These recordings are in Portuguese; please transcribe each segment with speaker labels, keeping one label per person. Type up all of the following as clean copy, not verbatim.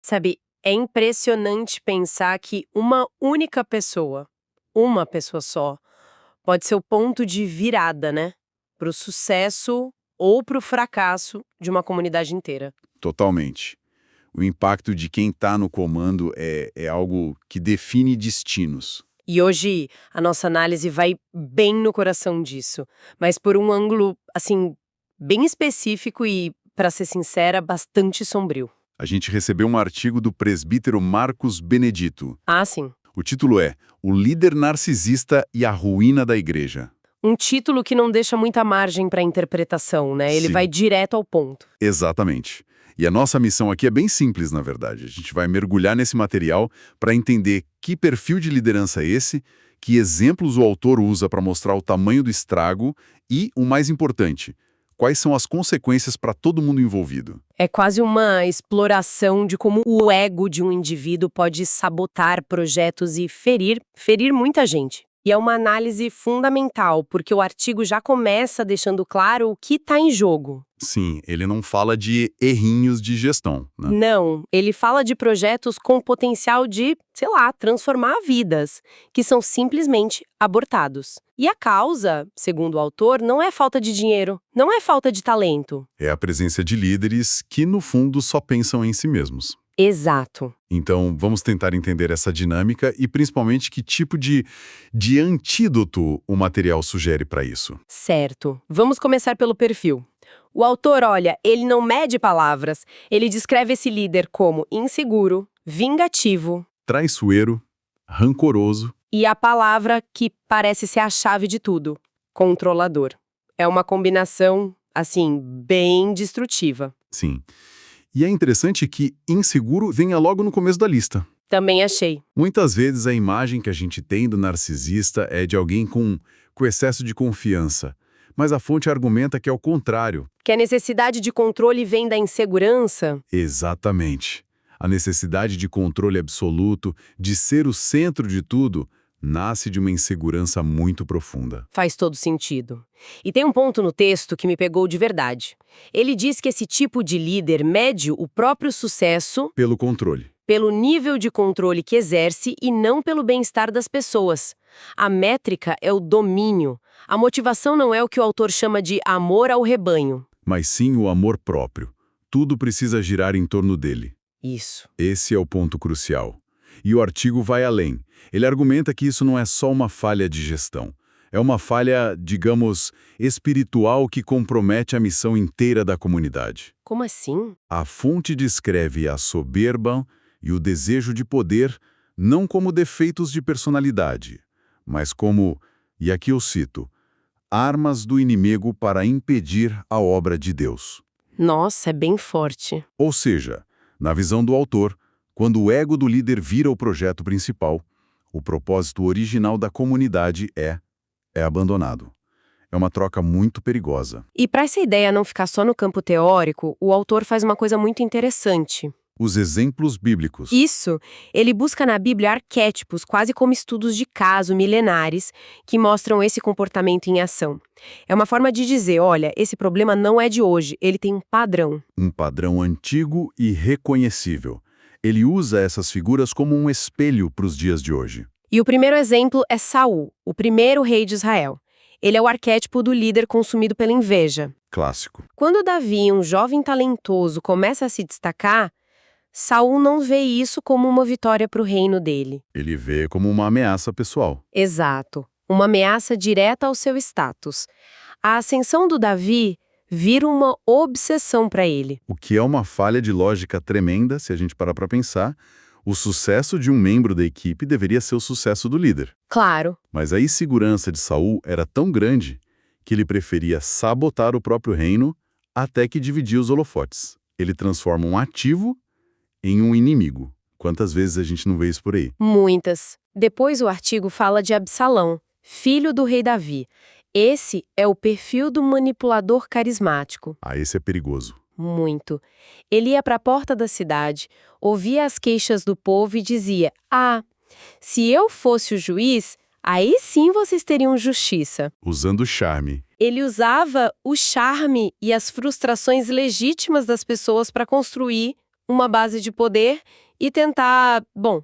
Speaker 1: Sabe, é impressionante pensar que uma única pessoa, uma pessoa só, pode ser o ponto de virada, né? Para o sucesso ou para o fracasso de uma comunidade inteira.
Speaker 2: Totalmente. O impacto de quem está no comando é algo que define destinos.
Speaker 1: E hoje a nossa análise vai bem no coração disso, mas por um ângulo, assim, bem específico e, para ser sincera, bastante sombrio.
Speaker 2: A gente recebeu um artigo do presbítero Marcos Benedito.
Speaker 1: Ah, sim.
Speaker 2: O título é O Líder Narcisista e a Ruína da Igreja.
Speaker 1: Um título que não deixa muita margem para interpretação, né? Ele
Speaker 2: Sim.
Speaker 1: vai direto ao ponto.
Speaker 2: Exatamente. E a nossa missão aqui é bem simples, na verdade. A gente vai mergulhar nesse material para entender que perfil de liderança é esse, que exemplos o autor usa para mostrar o tamanho do estrago e, o mais importante, quais são as consequências para todo mundo envolvido.
Speaker 1: É quase uma exploração de como o ego de um indivíduo pode sabotar projetos e ferir muita gente. E é uma análise fundamental, porque o artigo já começa deixando claro o que está em jogo.
Speaker 2: Sim, ele não fala de errinhos de gestão, né?
Speaker 1: Não, ele fala de projetos com potencial de, sei lá, transformar vidas, que são simplesmente abortados. E a causa, segundo o autor, não é falta de dinheiro, não é falta de talento.
Speaker 2: É a presença de líderes que, no fundo, só pensam em si mesmos.
Speaker 1: Exato.
Speaker 2: Então, vamos tentar entender essa dinâmica e, principalmente, que tipo de antídoto o material sugere para isso.
Speaker 1: Certo. Vamos começar pelo perfil. O autor, olha, ele não mede palavras, ele descreve esse líder como inseguro, vingativo
Speaker 2: Traiçoeiro, rancoroso.
Speaker 1: e a palavra que parece ser a chave de tudo, controlador. É uma combinação, assim, bem destrutiva.
Speaker 2: Sim. E é interessante que inseguro venha logo no começo da lista.
Speaker 1: Também achei.
Speaker 2: Muitas vezes a imagem que a gente tem do narcisista é de alguém com excesso de confiança. Mas a fonte argumenta que é o contrário.
Speaker 1: Que a necessidade de controle vem da insegurança?
Speaker 2: Exatamente. A necessidade de controle absoluto, de ser o centro de tudo, nasce de uma insegurança muito profunda.
Speaker 1: Faz todo sentido. E tem um ponto no texto que me pegou de verdade. Ele diz que esse tipo de líder mede o próprio sucesso
Speaker 2: Pelo controle.
Speaker 1: pelo nível de controle que exerce e não pelo bem-estar das pessoas. A métrica é o domínio. A motivação não é o que o autor chama de amor ao rebanho.
Speaker 2: Mas sim o amor próprio. Tudo precisa girar em torno dele.
Speaker 1: Isso.
Speaker 2: Esse é o ponto crucial. E o artigo vai além. Ele argumenta que isso não é só uma falha de gestão. É uma falha, digamos, espiritual que compromete a missão inteira da comunidade.
Speaker 1: Como assim?
Speaker 2: A fonte descreve a soberba e o desejo de poder não como defeitos de personalidade, mas como, e aqui eu cito, armas do inimigo para impedir a obra de Deus.
Speaker 1: Nossa, é bem forte.
Speaker 2: Ou seja, na visão do autor, quando o ego do líder vira o projeto principal, o propósito original da comunidade é abandonado. É uma troca muito perigosa.
Speaker 1: E para essa ideia não ficar só no campo teórico, o autor faz uma coisa muito interessante.
Speaker 2: Os exemplos bíblicos.
Speaker 1: Isso, ele busca na Bíblia arquétipos, quase como estudos de caso milenares, que mostram esse comportamento em ação. É uma forma de dizer, olha, esse problema não é de hoje, ele tem um padrão.
Speaker 2: Um padrão antigo e reconhecível. Ele usa essas figuras como um espelho para os dias de hoje.
Speaker 1: E o primeiro exemplo é Saul, o primeiro rei de Israel. Ele é o arquétipo do líder consumido pela inveja.
Speaker 2: Clássico.
Speaker 1: Quando Davi, um jovem talentoso, começa a se destacar, Saul não vê isso como uma vitória para o reino dele.
Speaker 2: Ele vê como uma ameaça pessoal.
Speaker 1: Exato, uma ameaça direta ao seu status. A ascensão do Davi vira uma obsessão para ele.
Speaker 2: O que é uma falha de lógica tremenda, se a gente parar para pensar. O sucesso de um membro da equipe deveria ser o sucesso do líder.
Speaker 1: Claro.
Speaker 2: Mas a insegurança de Saul era tão grande que ele preferia sabotar o próprio reino até que dividir os holofotes. Ele transforma um ativo em um inimigo. Quantas vezes a gente não vê isso por aí?
Speaker 1: Muitas. Depois o artigo fala de Absalão, filho do rei Davi. Esse é o perfil do manipulador carismático.
Speaker 2: Ah, esse é perigoso.
Speaker 1: Muito. Ele ia para a porta da cidade, ouvia as queixas do povo e dizia: "Ah, se eu fosse o juiz, aí sim vocês teriam justiça."
Speaker 2: Usando charme.
Speaker 1: Ele usava o charme e as frustrações legítimas das pessoas para construir uma base de poder e tentar, bom,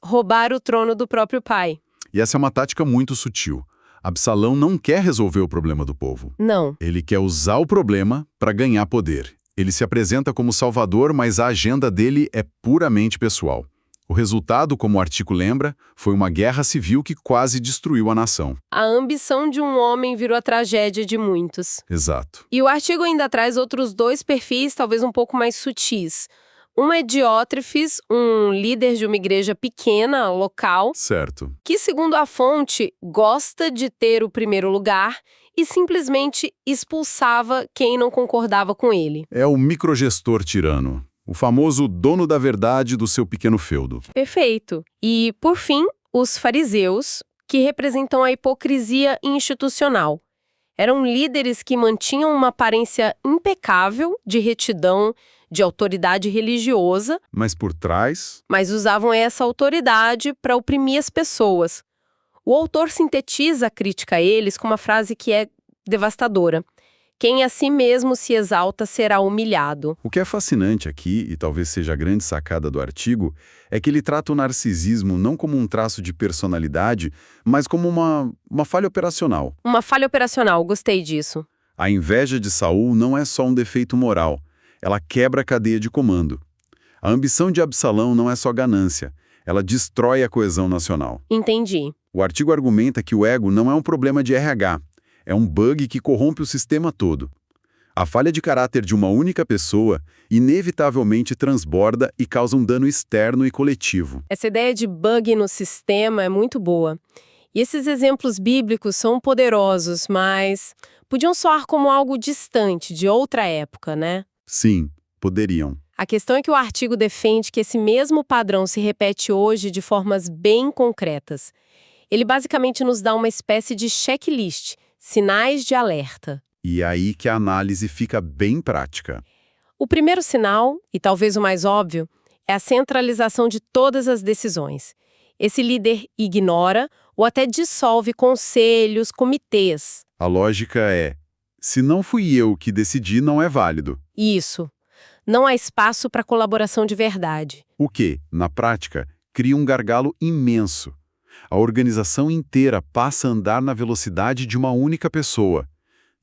Speaker 1: roubar o trono do próprio pai.
Speaker 2: E essa é uma tática muito sutil. Absalão não quer resolver o problema do povo.
Speaker 1: Não.
Speaker 2: Ele quer usar o problema para ganhar poder. Ele se apresenta como salvador, mas a agenda dele é puramente pessoal. O resultado, como o artigo lembra, foi uma guerra civil que quase destruiu a nação.
Speaker 1: A ambição de um homem virou a tragédia de muitos.
Speaker 2: Exato.
Speaker 1: E o artigo ainda traz outros dois perfis, talvez um pouco mais sutis. Um é Diótrefes, um líder de uma igreja pequena, local,
Speaker 2: Certo.
Speaker 1: que, segundo a fonte, gosta de ter o primeiro lugar e simplesmente expulsava quem não concordava com ele.
Speaker 2: É o microgestor tirano. O famoso dono da verdade do seu pequeno feudo.
Speaker 1: Perfeito. E, por fim, os fariseus, que representam a hipocrisia institucional. Eram líderes que mantinham uma aparência impecável de retidão, de autoridade religiosa,
Speaker 2: Mas por trás,
Speaker 1: mas usavam essa autoridade para oprimir as pessoas. O autor sintetiza a crítica a eles com uma frase que é devastadora. Quem a si mesmo se exalta será humilhado.
Speaker 2: o que é fascinante aqui, e talvez seja a grande sacada do artigo, é que ele trata o narcisismo não como um traço de personalidade, mas como uma falha operacional.
Speaker 1: Uma falha operacional, gostei disso.
Speaker 2: A inveja de Saul não é só um defeito moral, ela quebra a cadeia de comando. A ambição de Absalão não é só ganância, ela destrói a coesão nacional.
Speaker 1: Entendi.
Speaker 2: O artigo argumenta que o ego não é um problema de RH, é um bug que corrompe o sistema todo. A falha de caráter de uma única pessoa inevitavelmente transborda e causa um dano externo e coletivo.
Speaker 1: Essa ideia de bug no sistema é muito boa. E esses exemplos bíblicos são poderosos, mas podiam soar como algo distante, de outra época, né?
Speaker 2: Sim, poderiam.
Speaker 1: A questão é que o artigo defende que esse mesmo padrão se repete hoje de formas bem concretas. Ele basicamente nos dá uma espécie de checklist, sinais de alerta.
Speaker 2: E é aí que a análise fica bem prática.
Speaker 1: O primeiro sinal, e talvez o mais óbvio, é a centralização de todas as decisões. Esse líder ignora ou até dissolve conselhos, comitês.
Speaker 2: A lógica é, se não fui eu que decidi, não é válido.
Speaker 1: Isso. Não há espaço para colaboração de verdade.
Speaker 2: O que, na prática, cria um gargalo imenso. A organização inteira passa a andar na velocidade de uma única pessoa.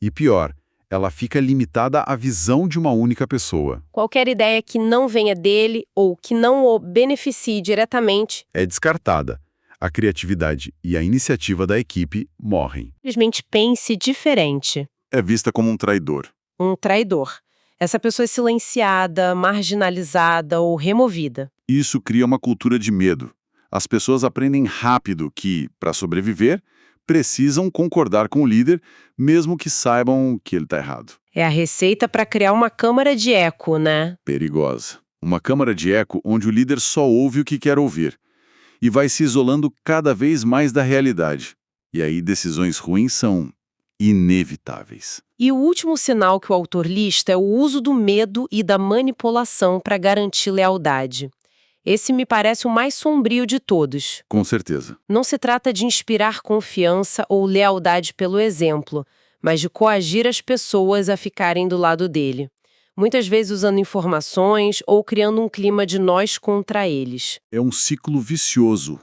Speaker 2: E pior, ela fica limitada à visão de uma única pessoa.
Speaker 1: Qualquer ideia que não venha dele ou que não o beneficie diretamente
Speaker 2: É descartada. A criatividade e a iniciativa da equipe morrem.
Speaker 1: simplesmente pense diferente.
Speaker 2: É vista como um traidor.
Speaker 1: Um traidor. Essa pessoa é silenciada, marginalizada ou removida.
Speaker 2: Isso cria uma cultura de medo. As pessoas aprendem rápido que, para sobreviver, precisam concordar com o líder, mesmo que saibam que ele está errado.
Speaker 1: É a receita para criar uma câmara de eco, né?
Speaker 2: Perigosa. Uma câmara de eco onde o líder só ouve o que quer ouvir e vai se isolando cada vez mais da realidade. E aí decisões ruins são inevitáveis.
Speaker 1: E o último sinal que o autor lista é o uso do medo e da manipulação para garantir lealdade. Esse me parece o mais sombrio de todos.
Speaker 2: Com certeza.
Speaker 1: Não se trata de inspirar confiança ou lealdade pelo exemplo, mas de coagir as pessoas a ficarem do lado dele. Muitas vezes usando informações ou criando um clima de nós contra eles.
Speaker 2: É um ciclo vicioso,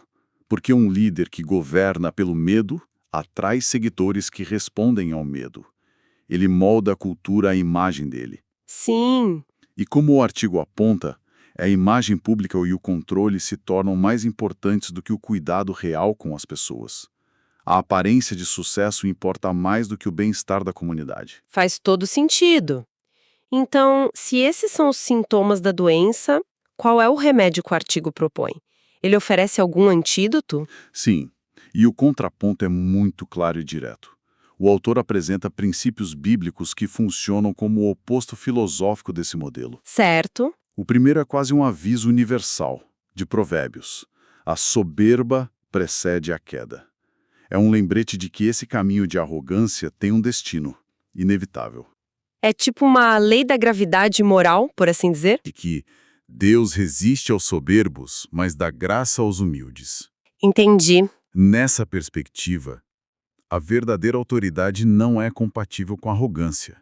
Speaker 2: porque um líder que governa pelo medo atrai seguidores que respondem ao medo. Ele molda a cultura à imagem dele.
Speaker 1: Sim,
Speaker 2: E como o artigo aponta, a imagem pública e o controle se tornam mais importantes do que o cuidado real com as pessoas. A aparência de sucesso importa mais do que o bem-estar da comunidade.
Speaker 1: faz todo sentido. Então, se esses são os sintomas da doença, qual é o remédio que o artigo propõe? Ele oferece algum antídoto?
Speaker 2: Sim, e o contraponto é muito claro e direto. O autor apresenta princípios bíblicos que funcionam como o oposto filosófico desse modelo.
Speaker 1: Certo.
Speaker 2: O primeiro é quase um aviso universal, de Provérbios. A soberba precede a queda. É um lembrete de que esse caminho de arrogância tem um destino, inevitável.
Speaker 1: É tipo uma lei da gravidade moral, por assim dizer?
Speaker 2: De que Deus resiste aos soberbos, mas dá graça aos humildes.
Speaker 1: Entendi.
Speaker 2: Nessa perspectiva, a verdadeira autoridade não é compatível com a arrogância.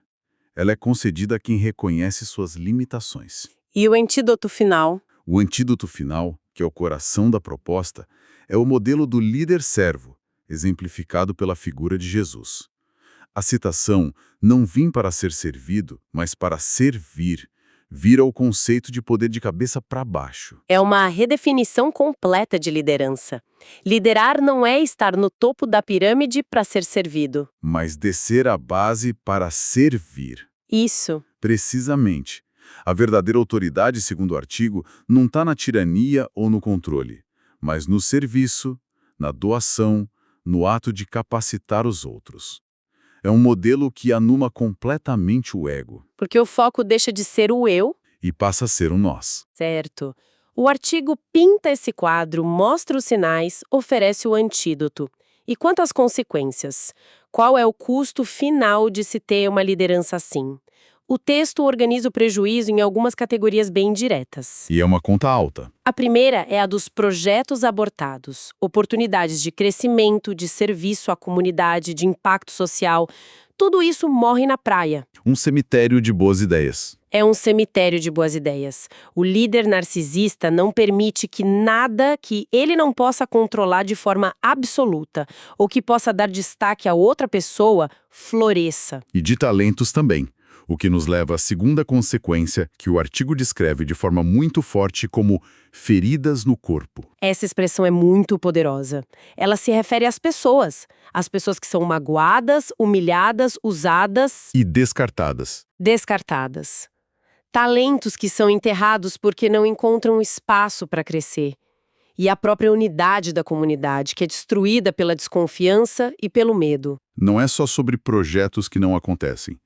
Speaker 2: Ela é concedida a quem reconhece suas limitações.
Speaker 1: E o antídoto final?
Speaker 2: O antídoto final, que é o coração da proposta, é o modelo do líder-servo, exemplificado pela figura de Jesus. A citação "não vim para ser servido, mas para servir", vira o conceito de poder de cabeça para baixo.
Speaker 1: É uma redefinição completa de liderança. Liderar não é estar no topo da pirâmide para ser servido.
Speaker 2: Mas descer a base para servir.
Speaker 1: Isso.
Speaker 2: Precisamente. A verdadeira autoridade, segundo o artigo, não está na tirania ou no controle, mas no serviço, na doação, no ato de capacitar os outros. É um modelo que anula completamente o ego
Speaker 1: Porque o foco deixa de ser o eu.
Speaker 2: e passa a ser o nós.
Speaker 1: Certo. O artigo pinta esse quadro, mostra os sinais, oferece o antídoto. E quanto às consequências? Qual é o custo final de se ter uma liderança assim? O texto organiza o prejuízo em algumas categorias bem diretas.
Speaker 2: E é uma conta alta.
Speaker 1: A primeira é a dos projetos abortados, oportunidades de crescimento, de serviço à comunidade, de impacto social. Tudo isso morre na praia.
Speaker 2: Um cemitério de boas ideias.
Speaker 1: É um cemitério de boas ideias. O líder narcisista não permite que nada que ele não possa controlar de forma absoluta ou que possa dar destaque a outra pessoa floresça.
Speaker 2: E de talentos também. O que nos leva à segunda consequência, que o artigo descreve de forma muito forte como feridas no corpo.
Speaker 1: Essa expressão é muito poderosa. Ela se refere às pessoas que são magoadas, humilhadas, usadas,
Speaker 2: E descartadas.
Speaker 1: descartadas. Talentos que são enterrados porque não encontram espaço para crescer. E a própria unidade da comunidade, que é destruída pela desconfiança e pelo medo.
Speaker 2: Não é só sobre projetos que não acontecem.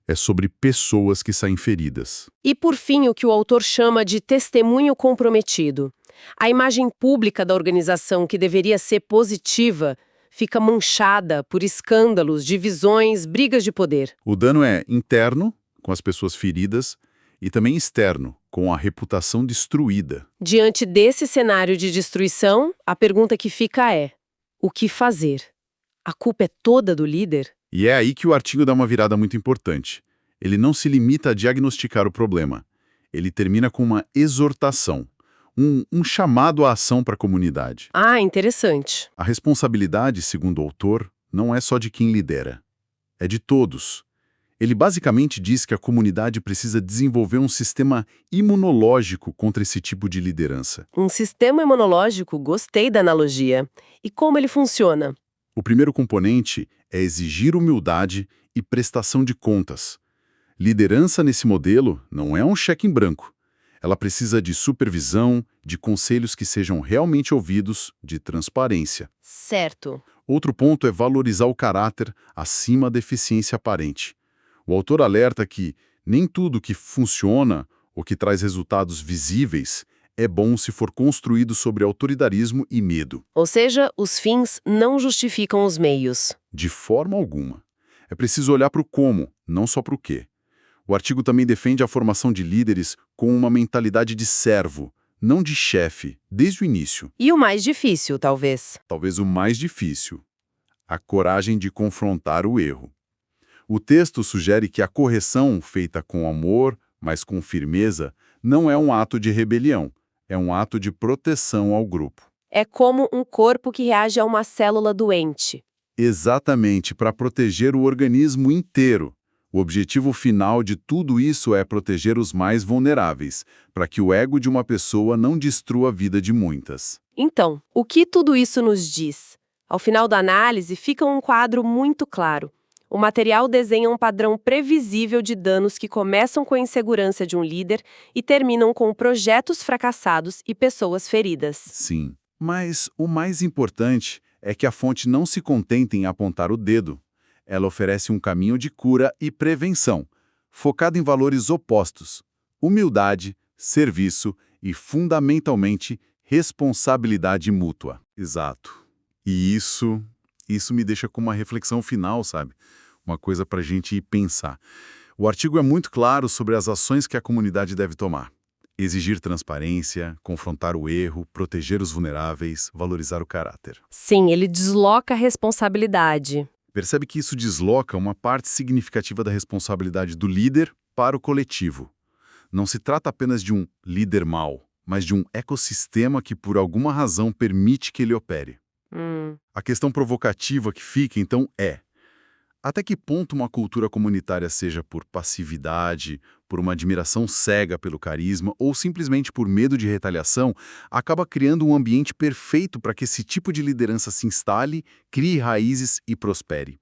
Speaker 2: É sobre pessoas que saem feridas.
Speaker 1: E, por fim, o que o autor chama de testemunho comprometido. A imagem pública da organização, que deveria ser positiva, fica manchada por escândalos, divisões, brigas de poder.
Speaker 2: O dano é interno, com as pessoas feridas, e também externo, com a reputação destruída.
Speaker 1: Diante desse cenário de destruição, a pergunta que fica é: o que fazer? A culpa é toda do líder?
Speaker 2: E é aí que o artigo dá uma virada muito importante. Ele não se limita a diagnosticar o problema. Ele termina com uma exortação, um chamado à ação para a comunidade.
Speaker 1: Ah, interessante.
Speaker 2: A responsabilidade, segundo o autor, não é só de quem lidera. É de todos. Ele basicamente diz que a comunidade precisa desenvolver um sistema imunológico contra esse tipo de liderança.
Speaker 1: Um sistema imunológico, gostei da analogia. E como ele funciona?
Speaker 2: O primeiro componente é exigir humildade e prestação de contas. Liderança nesse modelo não é um cheque em branco. Ela precisa de supervisão, de conselhos que sejam realmente ouvidos, de transparência.
Speaker 1: Certo.
Speaker 2: Outro ponto é valorizar o caráter acima da eficiência aparente. O autor alerta que nem tudo que funciona ou que traz resultados visíveis é bom se for construído sobre autoritarismo e medo.
Speaker 1: Ou seja, os fins não justificam os meios.
Speaker 2: De forma alguma. É preciso olhar para o como, não só para o quê. O artigo também defende a formação de líderes com uma mentalidade de servo, não de chefe, desde o início.
Speaker 1: E o mais difícil, talvez.
Speaker 2: Talvez o mais difícil: a coragem de confrontar o erro. O texto sugere que a correção, feita com amor, mas com firmeza, não é um ato de rebelião, é um ato de proteção ao grupo.
Speaker 1: É como um corpo que reage a uma célula doente.
Speaker 2: Exatamente, para proteger o organismo inteiro. O objetivo final de tudo isso é proteger os mais vulneráveis, para que o ego de uma pessoa não destrua a vida de muitas.
Speaker 1: Então, o que tudo isso nos diz? Ao final da análise, fica um quadro muito claro. O material desenha um padrão previsível de danos que começam com a insegurança de um líder e terminam com projetos fracassados e pessoas feridas.
Speaker 2: Sim, mas o mais importante é que a fonte não se contenta em apontar o dedo. Ela oferece um caminho de cura e prevenção, focado em valores opostos: humildade, serviço e, fundamentalmente, responsabilidade mútua. Exato. E isso me deixa com uma reflexão final, sabe? Uma coisa para a gente ir pensar. O artigo é muito claro sobre as ações que a comunidade deve tomar. Exigir transparência, confrontar o erro, proteger os vulneráveis, valorizar o caráter.
Speaker 1: Sim, ele desloca a responsabilidade.
Speaker 2: Percebe que isso desloca uma parte significativa da responsabilidade do líder para o coletivo. Não se trata apenas de um líder mau, mas de um ecossistema que por alguma razão permite que ele opere. A questão provocativa que fica, então, é: até que ponto uma cultura comunitária, seja por passividade, por uma admiração cega pelo carisma ou simplesmente por medo de retaliação, acaba criando um ambiente perfeito para que esse tipo de liderança se instale, crie raízes e prospere?